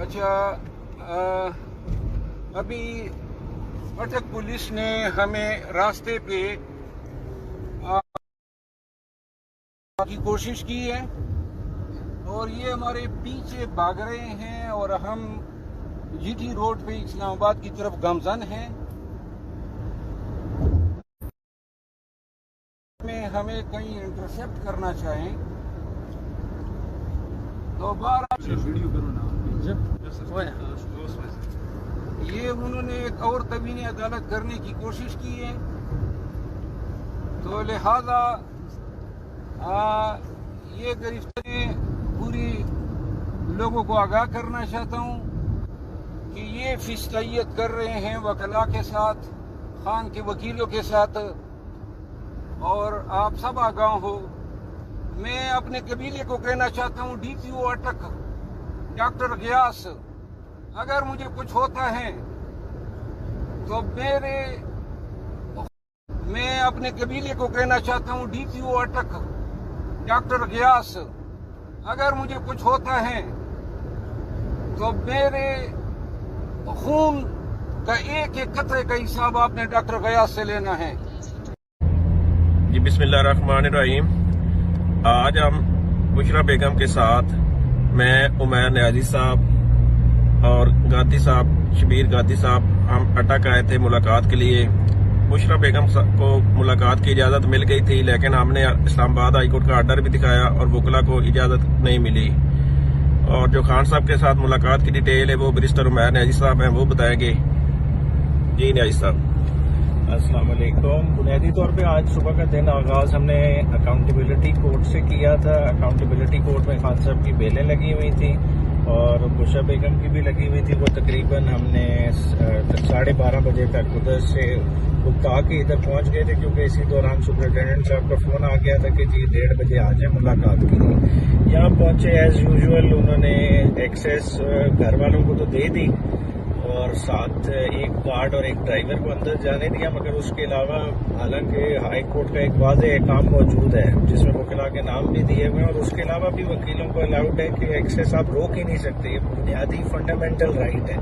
اچھا، ابھی اٹک پولیس نے ہمیں راستے پہ کی کوشش کی ہے اور یہ ہمارے پیچھے بھاگ رہے ہیں اور ہم جی ٹی روڈ پہ اسلام آباد کی طرف گامزن ہیں. ہمیں کہیں انٹرسپٹ کرنا چاہیں تو یہ انہوں نے ایک اور توہین عدالت کرنے کی کوشش کی ہے، تو لہذا یہ گرفتاری پوری لوگوں کو آگاہ کرنا چاہتا ہوں کہ یہ فسطائیت کر رہے ہیں وکلاء کے ساتھ، خان کے وکیلوں کے ساتھ، اور آپ سب آگاہ ہو. میں اپنے قبیلے کو کہنا چاہتا ہوں، ڈی پی او اٹک ڈاکٹر غیاث، اگر مجھے کچھ ہوتا ہے تو میں اپنے قبیلے کو کہنا چاہتا ہوں، ڈی پی او اٹک ڈاکٹر غیاث، اگر مجھے کچھ ہوتا ہے تو میرے خون کا ایک ایک قطرے کا حساب آپ نے ڈاکٹر غیاث سے لینا ہے. جی بسم اللہ الرحمن الرحیم. آج ہم بشرا بیگم کے ساتھ میں عمیر نیازی صاحب اور گاندھی صاحب، شبیر گاندھی صاحب، ہم اٹک آئے تھے ملاقات کے لیے. بشرا بیگم کو ملاقات کی اجازت مل گئی تھی، لیکن ہم نے اسلام آباد ہائی کورٹ کا آرڈر بھی دکھایا اور وکلا کو اجازت نہیں ملی. اور جو خان صاحب کے ساتھ ملاقات کی ڈیٹیل ہے وہ برسٹر عمیر نیازی صاحب ہیں، وہ بتائیں گے. جی نیازی صاحب. السلام علیکم. بنیادی طور پہ آج صبح کا دن آغاز ہم نے اکاؤنٹیبلٹی کورٹ سے کیا تھا. اکاؤنٹیبلٹی کورٹ میں خان صاحب کی بیلیں لگی ہوئی تھیں اور بشرا بیگم کی بھی لگی ہوئی تھی. وہ تقریباً ہم نے 12:30 بجے تک ادھر سے بکتا کے ادھر پہنچ گئے تھے، کیونکہ اسی دوران سپرنٹینڈنٹ صاحب کا فون آ گیا تھا کہ جی 1:30 بجے آ جائیں ملاقات کے لیے. یہاں پہنچے ایز یوزول انہوں نے ایکسیس گھر والوں کو تو دے دی اور ساتھ ایک گارڈ اور ایک ڈرائیور کو اندر جانے دیا، مگر اس کے علاوہ حالانکہ ہائی کورٹ کا ایک واضح احکام موجود ہے جس میں وکلاء کے نام بھی دیے ہوئے ہیں، اور اس کے علاوہ بھی وکیلوں کو الاؤڈ ہے کہ ایکسیس آپ روک ہی نہیں سکتے. یہ بنیادی فنڈامنٹل رائٹ ہے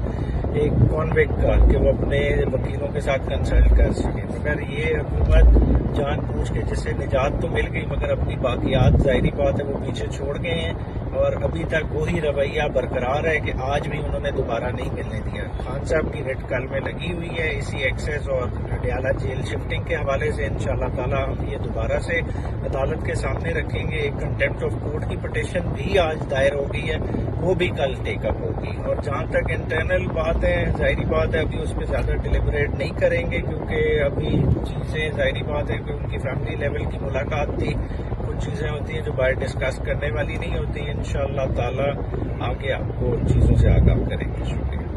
ایک کانویکٹ کا کہ وہ اپنے وکیلوں کے ساتھ کنسلٹ کر سکے. مگر یہ حکومت جان بوجھ کے جسے نجات تو مل گئی مگر اپنی باقیات ظاہری بات ہے وہ پیچھے چھوڑ گئے ہیں، اور ابھی تک وہی رویہ برقرار ہے کہ آج بھی انہوں نے دوبارہ نہیں ملنے دیا. خان صاحب کی ریٹ کل میں لگی ہوئی ہے اسی ایکسیس اور ڈیالہ جیل شفٹنگ کے حوالے سے. انشاءاللہ تعالی ہم یہ دوبارہ سے عدالت کے سامنے رکھیں گے. ایک کنٹمپٹ آف کورٹ کی پٹیشن بھی آج دائر ہو گئی ہے، وہ بھی کل ٹیک اپ ہوگی. اور جہاں تک انٹرنل بات ہے، ظاہری بات ہے ابھی اس پہ زیادہ ڈیلیبریٹ نہیں کریں گے، کیونکہ ابھی چیزیں ظاہری بات ہے کہ ان کی فیملی لیول کی ملاقات تھی. کچھ چیزیں ہوتی ہیں جو باہر ڈسکس کرنے والی نہیں ہوتی. انشاءاللہ تعالی آگے آپ کو ان چیزوں سے آگاہ کریں گے. شکریہ.